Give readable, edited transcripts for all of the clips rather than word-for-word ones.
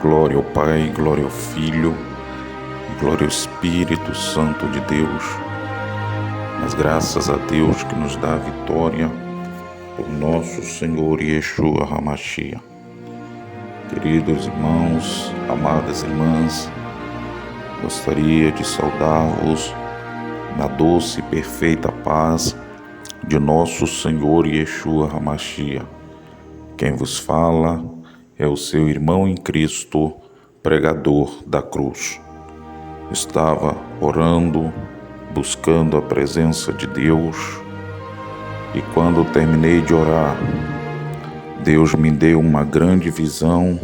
Glória ao Pai, glória ao Filho, glória ao Espírito Santo de Deus. Mas graças a Deus que nos dá a vitória por nosso Senhor Yeshua HaMashiach. Queridos irmãos, amadas irmãs, gostaria de saudar-vos na doce e perfeita paz de nosso Senhor Yeshua HaMashiach. Quem vos fala é o seu irmão em Cristo, pregador da cruz. Estava orando, buscando a presença de Deus, e quando terminei de orar, Deus me deu uma grande visão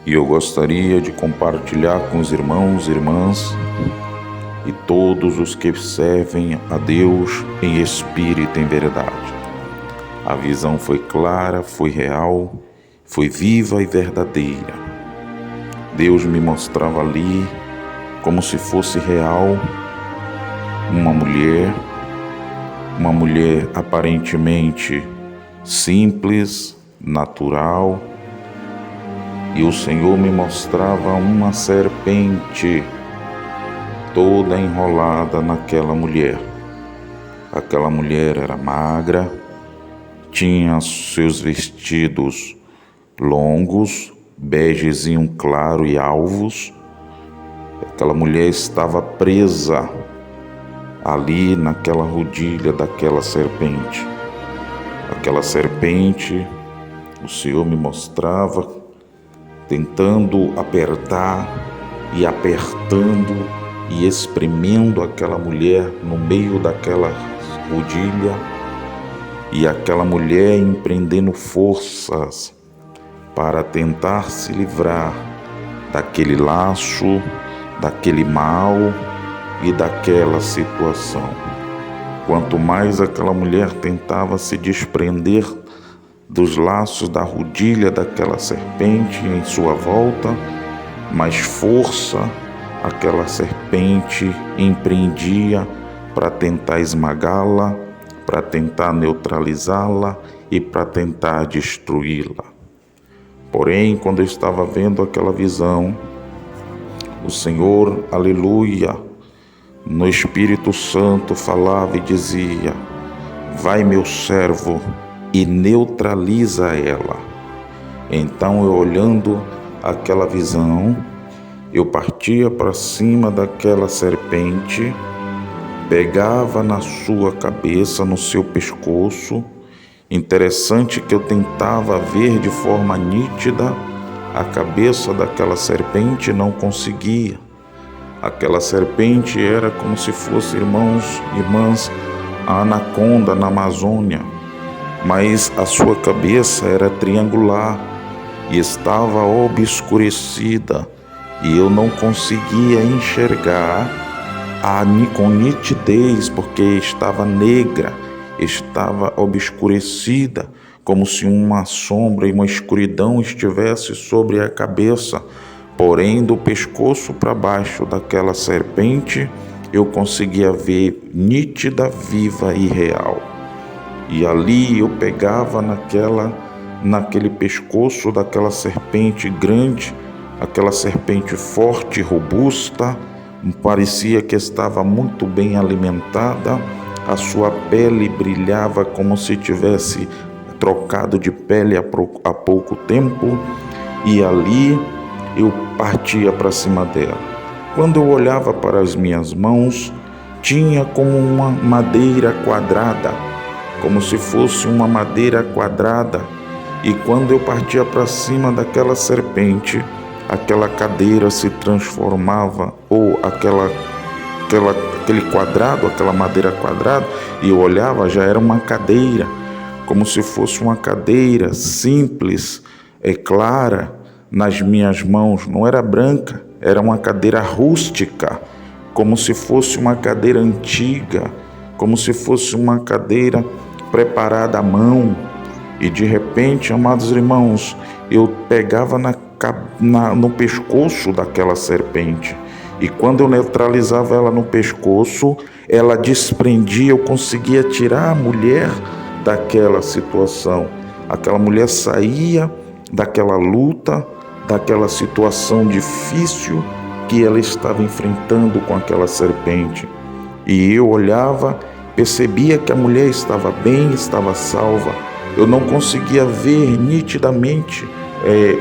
e eu gostaria de compartilhar com os irmãos e irmãs e todos os que servem a Deus em espírito e em verdade. A visão foi clara, foi real, foi viva e verdadeira. Deus me mostrava ali, como se fosse real, uma mulher aparentemente simples, natural, e o Senhor me mostrava uma serpente toda enrolada naquela mulher. Aquela mulher era magra, tinha seus vestidos longos, begezinho claro e alvos. Aquela mulher estava presa ali naquela rodilha daquela serpente. Aquela serpente, o Senhor me mostrava, tentando apertar e apertando e espremendo aquela mulher no meio daquela rodilha, e aquela mulher empreendendo forças para tentar se livrar daquele laço, daquele mal e daquela situação. Quanto mais aquela mulher tentava se desprender dos laços da rodilha daquela serpente em sua volta, mais força aquela serpente empreendia para tentar esmagá-la, para tentar neutralizá-la e para tentar destruí-la. Porém, quando eu estava vendo aquela visão, o Senhor, aleluia, no Espírito Santo falava e dizia: vai, meu servo, e neutraliza ela. Então, eu olhando aquela visão, eu partia para cima daquela serpente, pegava na sua cabeça, no seu pescoço. Interessante que eu tentava ver de forma nítida a cabeça daquela serpente, não conseguia. Aquela serpente era como se fosse, irmãos e irmãs, a anaconda na Amazônia, mas a sua cabeça era triangular e estava obscurecida, e eu não conseguia enxergar com nitidez, porque estava negra, estava obscurecida, como se uma sombra e uma escuridão estivesse sobre a cabeça. Porém, do pescoço para baixo daquela serpente, eu conseguia ver nítida, viva e real. E ali eu pegava naquele pescoço daquela serpente grande, aquela serpente forte, robusta, parecia que estava muito bem alimentada. A sua pele brilhava como se tivesse trocado de pele há pouco tempo, e ali eu partia para cima dela. Quando eu olhava para as minhas mãos, tinha como uma madeira quadrada, como se fosse uma madeira quadrada, e quando eu partia para cima daquela serpente, aquela cadeira se transformava, ou aquele quadrado, aquela madeira quadrada, e eu olhava, já era uma cadeira, como se fosse uma cadeira simples, clara, nas minhas mãos. Não era branca, era uma cadeira rústica, como se fosse uma cadeira antiga, como se fosse uma cadeira preparada à mão. E de repente, amados irmãos, eu pegava no pescoço daquela serpente, e quando eu neutralizava ela no pescoço, ela desprendia, eu conseguia tirar a mulher daquela situação. Aquela mulher saía daquela luta, daquela situação difícil que ela estava enfrentando com aquela serpente. E eu olhava, percebia que a mulher estava bem, estava salva. Eu não conseguia ver nitidamente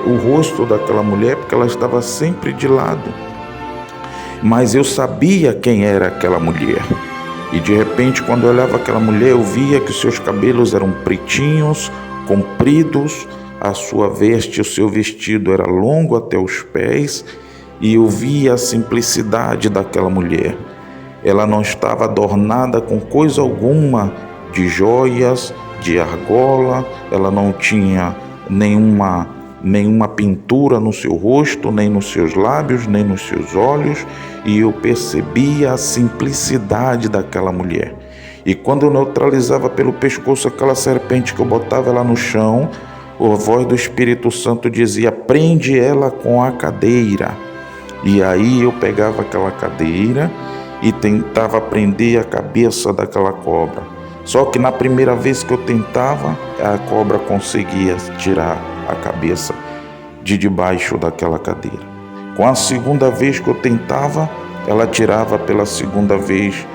o rosto daquela mulher, porque ela estava sempre de lado. Mas eu sabia quem era aquela mulher. E de repente, quando eu olhava aquela mulher, eu via que os seus cabelos eram pretinhos, compridos, a sua veste, o seu vestido era longo até os pés, e eu via a simplicidade daquela mulher. Ela não estava adornada com coisa alguma de joias, de argola, ela não tinha nenhuma pintura no seu rosto, nem nos seus lábios, nem nos seus olhos, e eu percebia a simplicidade daquela mulher. E quando eu neutralizava pelo pescoço aquela serpente que eu botava ela no chão, a voz do Espírito Santo dizia: prende ela com a cadeira. E aí eu pegava aquela cadeira e tentava prender a cabeça daquela cobra. Só que na primeira vez que eu tentava, a cobra conseguia tirar a cabeça de debaixo daquela cadeira. Com a segunda vez que eu tentava, ela tirava pela segunda vez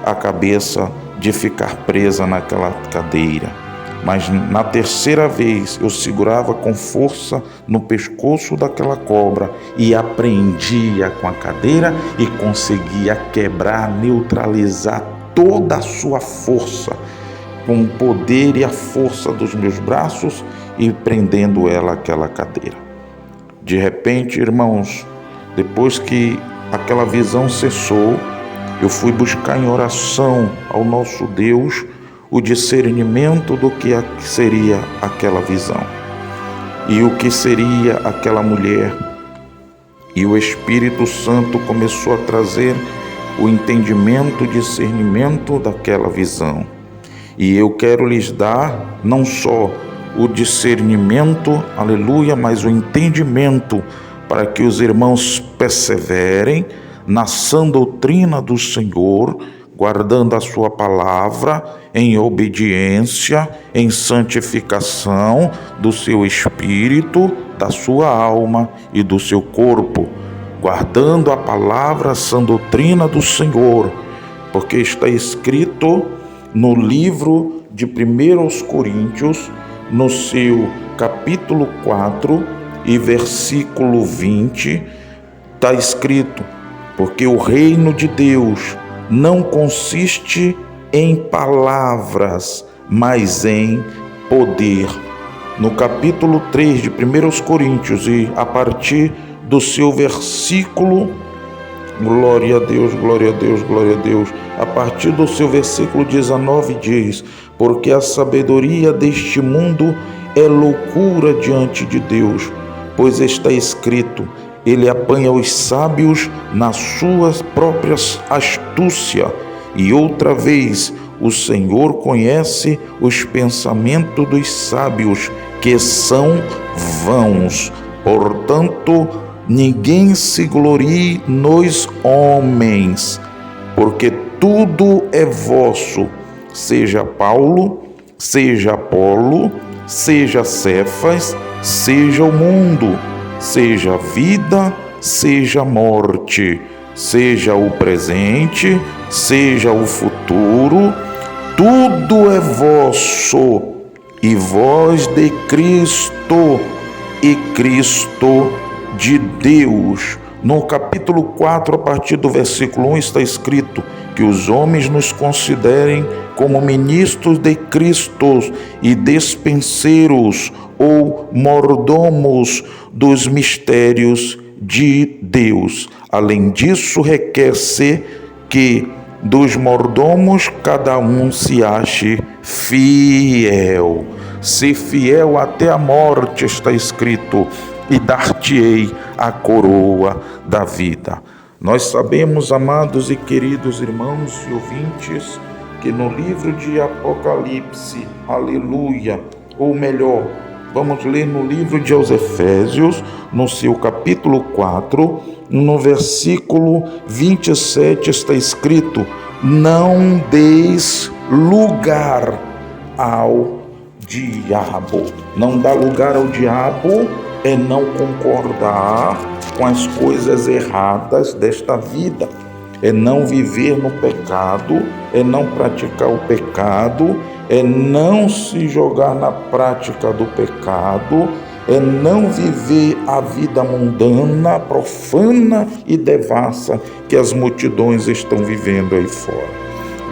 a cabeça de ficar presa naquela cadeira. Mas na terceira vez eu segurava com força no pescoço daquela cobra e a prendia com a cadeira e conseguia quebrar, neutralizar toda a sua força, com o poder e a força dos meus braços, e prendendo ela àquela cadeira. De repente, irmãos, depois que aquela visão cessou, eu fui buscar em oração ao nosso Deus o discernimento do que seria aquela visão e o que seria aquela mulher. E o Espírito Santo começou a trazer o entendimento, o discernimento daquela visão. E eu quero lhes dar não só o discernimento, aleluia, mas o entendimento, para que os irmãos perseverem na sã doutrina do Senhor, guardando a sua palavra em obediência, em santificação do seu espírito, da sua alma e do seu corpo, guardando a palavra, a sã doutrina do Senhor, porque está escrito no livro de 1 Coríntios, no seu capítulo 4 e versículo 20, está escrito: porque o reino de Deus não consiste em palavras, mas em poder. No capítulo 3 de 1 Coríntios, e a partir do seu versículo, glória a Deus, glória a Deus, glória a Deus, a partir do seu versículo 19 diz: porque a sabedoria deste mundo é loucura diante de Deus, pois está escrito: ele apanha os sábios nas suas próprias astúcia. E outra vez, o Senhor conhece os pensamentos dos sábios, que são vãos. Portanto, ninguém se glorie nos homens, porque tudo é vosso, seja Paulo, seja Apolo, seja Cefas, seja o mundo, seja vida, seja morte, seja o presente, seja o futuro, tudo é vosso, e vós de Cristo, e Cristo de Deus. No capítulo 4, a partir do versículo 1, está escrito que os homens nos considerem como ministros de Cristo e despenseiros ou mordomos dos mistérios de Deus. Além disso, requer-se que dos mordomos cada um se ache fiel. Se fiel até a morte, está escrito, e dar-te-ei a coroa da vida. Nós sabemos, amados e queridos irmãos e ouvintes, que no livro de Apocalipse, aleluia, ou melhor, vamos ler no livro de aos Efésios, no seu capítulo 4, no versículo 27, está escrito: não deis lugar ao diabo. Não dá lugar ao diabo é não concordar com as coisas erradas desta vida, é não viver no pecado, é não praticar o pecado, é não se jogar na prática do pecado, é não viver a vida mundana, profana e devassa que as multidões estão vivendo aí fora.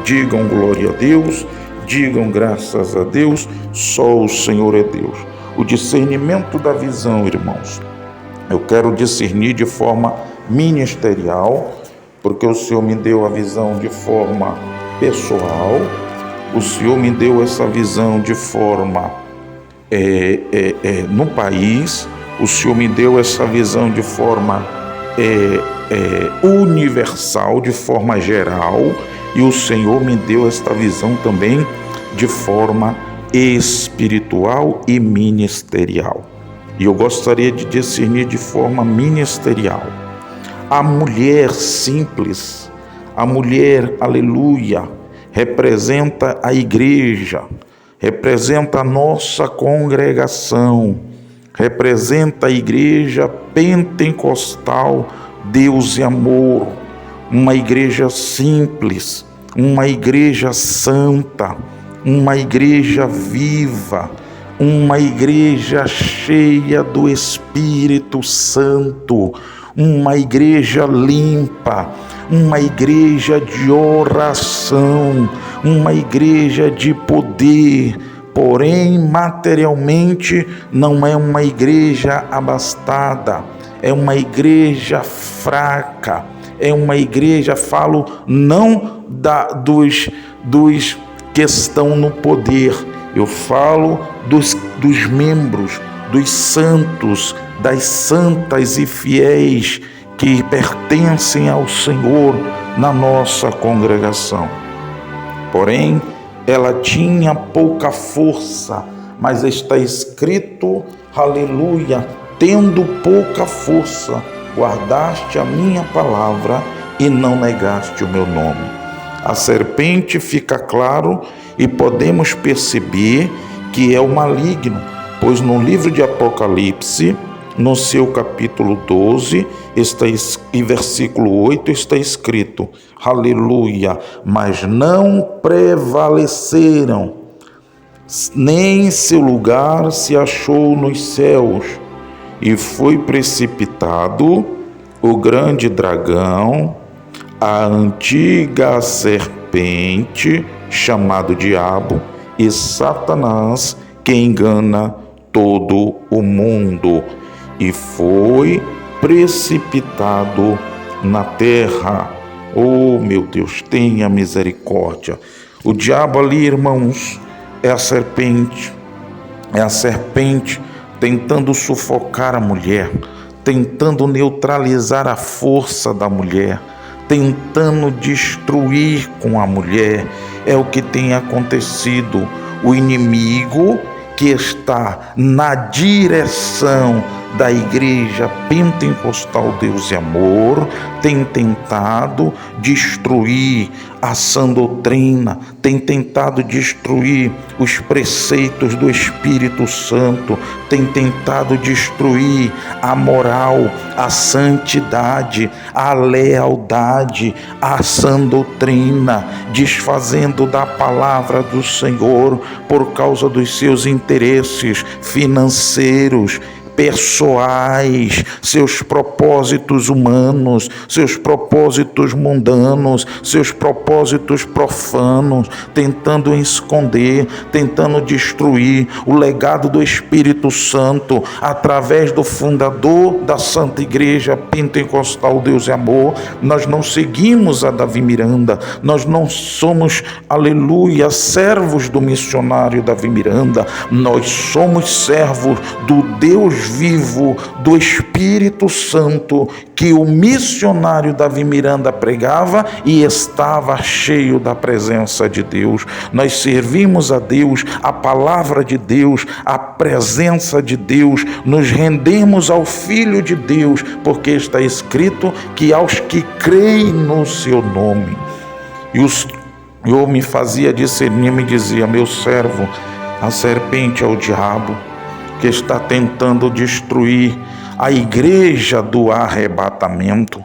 Digam glória a Deus, digam graças a Deus, só o Senhor é Deus. O discernimento da visão, irmãos, eu quero discernir de forma ministerial, porque o Senhor me deu a visão de forma pessoal, o Senhor me deu essa visão de forma no país, o Senhor me deu essa visão de forma universal, de forma geral, e o Senhor me deu esta visão também de forma espiritual e ministerial. E eu gostaria de discernir de forma ministerial. A mulher simples, a mulher, aleluia, representa a igreja, representa a nossa congregação, representa a igreja pentecostal, Deus e amor, uma igreja simples, uma igreja santa, uma igreja viva, uma igreja cheia do Espírito Santo, uma igreja limpa, uma igreja de oração, uma igreja de poder, porém materialmente não é uma igreja abastada, é uma igreja fraca, é uma igreja, falo não dos que estão no poder, eu falo dos membros, dos santos, das santas e fiéis que pertencem ao Senhor na nossa congregação. Porém, ela tinha pouca força, mas está escrito, aleluia, tendo pouca força, guardaste a minha palavra e não negaste o meu nome. A serpente fica claro e podemos perceber que é o maligno, pois no livro de Apocalipse, no seu capítulo 12, e versículo 8, está escrito, aleluia, mas não prevaleceram, nem seu lugar se achou nos céus, e foi precipitado o grande dragão, a antiga serpente, chamado Diabo, e Satanás, que engana todo o mundo, e foi precipitado na terra. Oh, meu Deus, tenha misericórdia. O diabo ali, irmãos, é a serpente tentando sufocar a mulher, tentando neutralizar a força da mulher, tentando destruir com a mulher. É o que tem acontecido. O inimigo que está na direção da igreja pentecostal Deus e Amor tem tentado destruir a sã doutrina, tem tentado destruir os preceitos do Espírito Santo, tem tentado destruir a moral, a santidade, a lealdade, a sã doutrina, desfazendo da palavra do Senhor por causa dos seus interesses financeiros, pessoais, seus propósitos humanos, seus propósitos mundanos, seus propósitos profanos, tentando esconder, tentando destruir o legado do Espírito Santo através do fundador da Santa Igreja Pentecostal Deus e Amor. Nós não seguimos a Davi Miranda, nós não somos, aleluia, servos do missionário Davi Miranda, nós somos servos do Deus vivo, do Espírito Santo, que o missionário Davi Miranda pregava e estava cheio da presença de Deus. Nós servimos a Deus, a palavra de Deus, a presença de Deus, nos rendemos ao Filho de Deus, porque está escrito que aos que creem no seu nome. E eu me fazia discernir, me dizia, meu servo, a serpente é o diabo, que está tentando destruir a igreja do arrebatamento.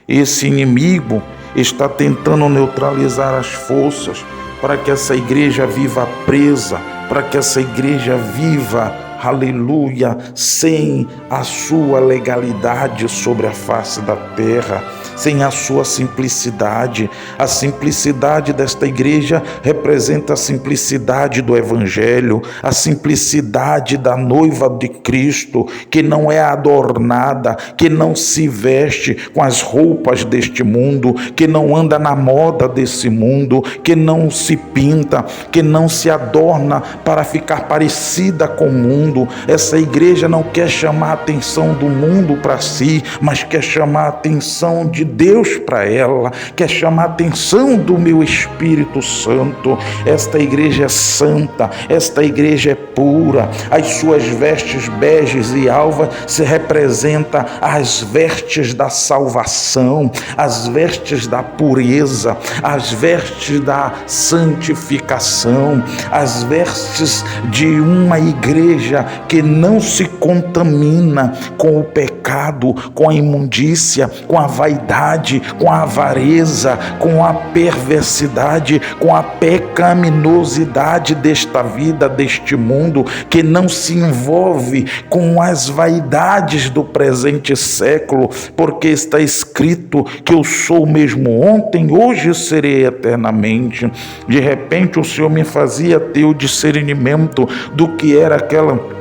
Esse inimigo está tentando neutralizar as forças para que essa igreja viva presa, para que essa igreja viva, aleluia, sem a sua legalidade sobre a face da terra, sem a sua simplicidade. A simplicidade desta igreja representa a simplicidade do Evangelho, a simplicidade da noiva de Cristo, que não é adornada, que não se veste com as roupas deste mundo, que não anda na moda desse mundo, que não se pinta, que não se adorna para ficar parecida com o mundo. Essa igreja não quer chamar a atenção do mundo para si, mas quer chamar a atenção de Deus para ela, quer chamar a atenção do meu Espírito Santo. Esta igreja é santa, esta igreja é pura. As suas vestes beges e alvas se representam as vestes da salvação, as vestes da pureza, as vestes da santificação, as vestes de uma igreja que não se contamina com o pecado, com a imundícia, com a vaidade, com a avareza, com a perversidade, com a pecaminosidade desta vida, deste mundo, que não se envolve com as vaidades do presente século, porque está escrito que eu sou o mesmo ontem, hoje serei eternamente. De repente o Senhor me fazia ter o discernimento do que era aquela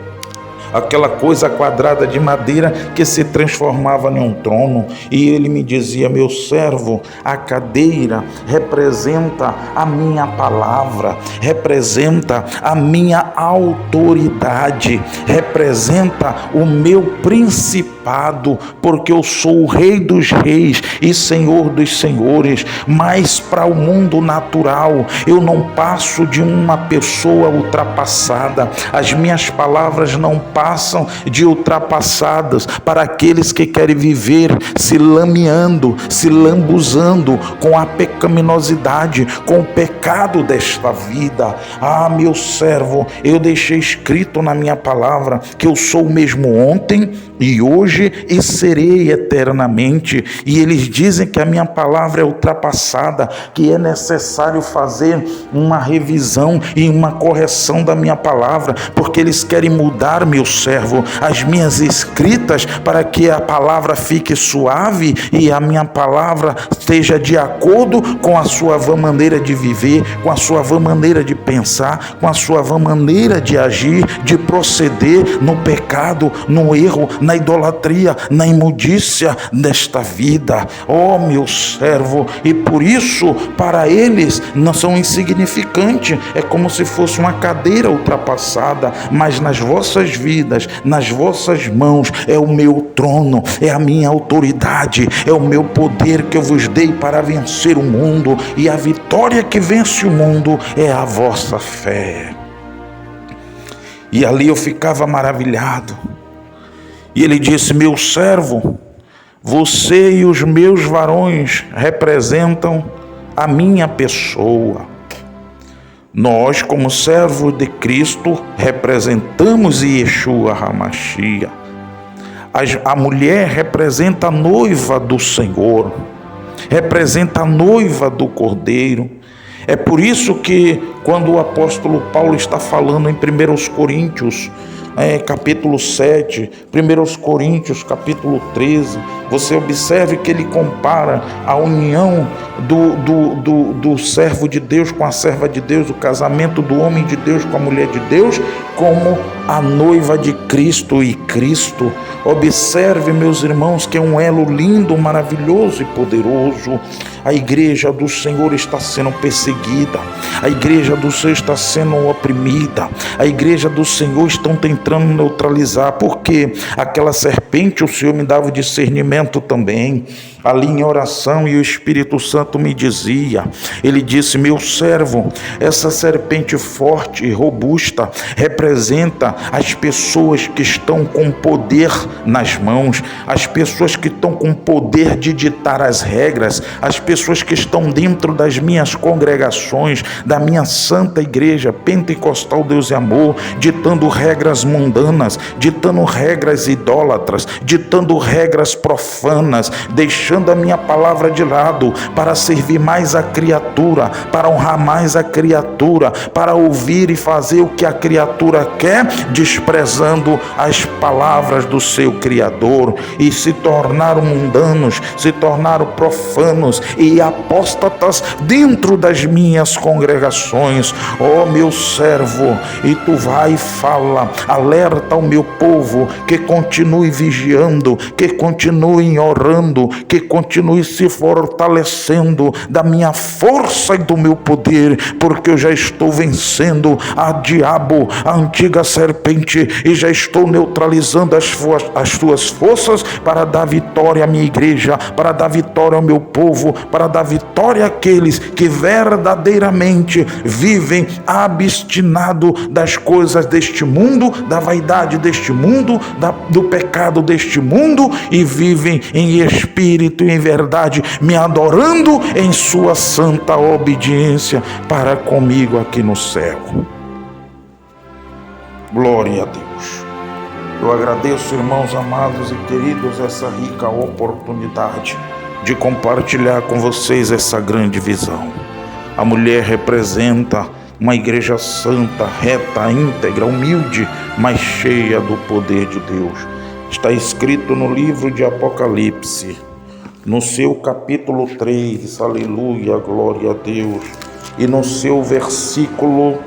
coisa quadrada de madeira que se transformava em um trono, e ele me dizia: meu servo, a cadeira representa a minha palavra, representa a minha autoridade, representa o meu principado, porque eu sou o Rei dos Reis e Senhor dos Senhores. Mas para o mundo natural eu não passo de uma pessoa ultrapassada, as minhas palavras não passam de ultrapassadas para aqueles que querem viver se lameando, se lambuzando com a pecaminosidade, com o pecado desta vida. Ah, meu servo, eu deixei escrito na minha palavra que eu sou o mesmo ontem e hoje e serei eternamente. E eles dizem que a minha palavra é ultrapassada, que é necessário fazer uma revisão e uma correção da minha palavra, porque eles querem mudar, meu servo, as minhas escritas para que a palavra fique suave e a minha palavra esteja de acordo com a sua vã maneira de viver, com a sua vã maneira de pensar, com a sua vã maneira de agir, de proceder no pecado, no erro, na idolatria, na imundícia desta vida. Oh, meu servo, e por isso para eles não são insignificantes, é como se fosse uma cadeira ultrapassada, mas nas vossas vidas, nas vossas mãos é o meu trono, é a minha autoridade, é o meu poder que eu vos dei para vencer o mundo, e a vitória que vence o mundo é a vossa fé. E ali eu ficava maravilhado. E ele disse: meu servo, você e os meus varões representam a minha pessoa. Nós, como servos de Cristo, representamos Yeshua HaMashiach. A mulher representa a noiva do Senhor, representa a noiva do Cordeiro. É por isso que quando o apóstolo Paulo está falando em 1 Coríntios, capítulo 7, 1 Coríntios, capítulo 13, você observe que ele compara a união do servo de Deus com a serva de Deus, o casamento do homem de Deus com a mulher de Deus, como a noiva de Cristo e Cristo. Observe, meus irmãos, que é um elo lindo, maravilhoso e poderoso. A igreja do Senhor está sendo perseguida, a igreja do Senhor está sendo oprimida, a igreja do Senhor estão tentando neutralizar, porque aquela serpente, o Senhor me dava o discernimento também, ali em oração, e o Espírito Santo me dizia, ele disse: meu servo, essa serpente forte e robusta representa as pessoas que estão com poder nas mãos, as pessoas que estão com poder de ditar as regras, as pessoas pessoas que estão dentro das minhas congregações, da minha santa igreja pentecostal Deus e Amor, ditando regras mundanas, ditando regras idólatras, ditando regras profanas, deixando a minha palavra de lado para servir mais a criatura, para honrar mais a criatura, para ouvir e fazer o que a criatura quer, desprezando as palavras do seu Criador, e se tornaram mundanos, se tornaram profanos e apóstatas dentro das minhas congregações. Ó meu servo, e tu vai e fala, alerta ao meu povo que continue vigiando, que continue orando, que continue se fortalecendo da minha força e do meu poder, porque eu já estou vencendo a diabo, a antiga serpente, e já estou neutralizando as suas forças para dar vitória à minha igreja, para dar vitória ao meu povo, para dar vitória àqueles que verdadeiramente vivem abstinado das coisas deste mundo, da vaidade deste mundo, do pecado deste mundo, e vivem em espírito e em verdade, me adorando em sua santa obediência para comigo aqui no céu. Glória a Deus. Eu agradeço, irmãos amados e queridos, essa rica oportunidade de compartilhar com vocês essa grande visão. A mulher representa uma igreja santa, reta, íntegra, humilde, mas cheia do poder de Deus. Está escrito no livro de Apocalipse, no seu capítulo 3, aleluia, glória a Deus, e no seu versículo,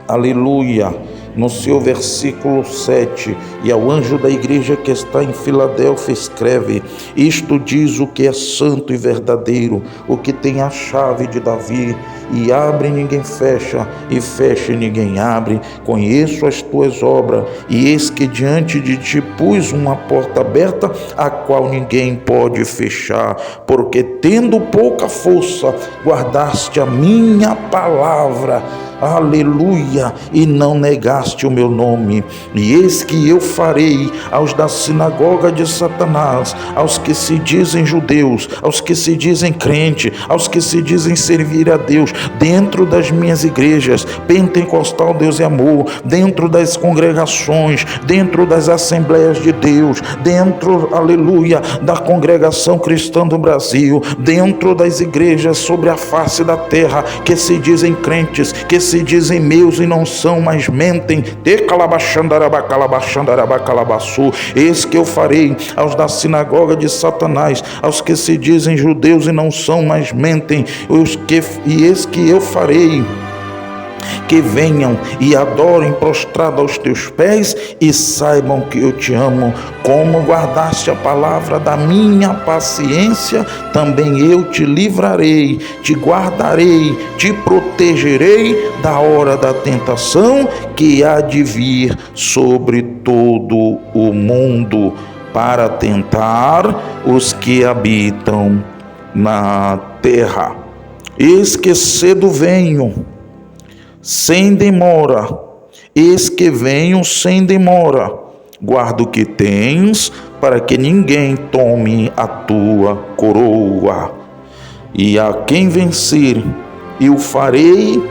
aleluia, no seu versículo 7, e ao anjo da igreja que está em Filadélfia escreve: isto diz o que é santo e verdadeiro, o que tem a chave de Davi, e abre e ninguém fecha, e fecha e ninguém abre. Conheço as tuas obras, e eis que diante de ti pus uma porta aberta, a qual ninguém pode fechar, porque tendo pouca força, guardaste a minha palavra, aleluia, e não negaste o meu nome. E eis que eu farei aos da sinagoga de Satanás, aos que se dizem judeus, aos que se dizem crente, aos que se dizem servir a Deus, dentro das minhas igrejas, pentecostal Deus e Amor, dentro das congregações, dentro das assembleias de Deus, dentro, aleluia, da congregação cristã do Brasil, dentro das igrejas sobre a face da terra, que se dizem crentes, que se dizem meus e não são, mas mentem. Eis que eu farei aos da sinagoga de Satanás, aos que se dizem judeus e não são, mas mentem, e eis que eu farei que venham e adorem prostrado aos teus pés, e saibam que eu te amo. Como guardaste a palavra da minha paciência, também eu te livrarei, te guardarei, te protegerei da hora da tentação que há de vir sobre todo o mundo, para tentar os que habitam na terra. Eis que cedo venho, sem demora, eis que venho sem demora. Guarda o que tens, para que ninguém tome a tua coroa. E a quem vencer, eu farei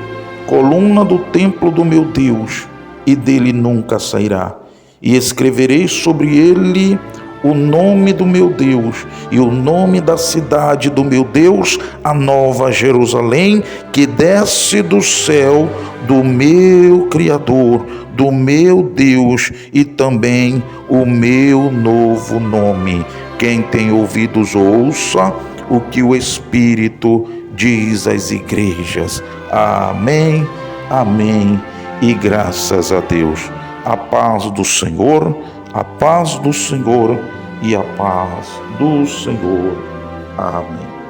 coluna do templo do meu Deus, e dele nunca sairá. E escreverei sobre ele o nome do meu Deus e o nome da cidade do meu Deus, a nova Jerusalém, que desce do céu do meu Criador, do meu Deus, e também o meu novo nome. Quem tem ouvidos, ouça o que o Espírito diz às igrejas. Amém, amém e graças a Deus. A paz do Senhor, a paz do Senhor e a paz do Senhor. Amém.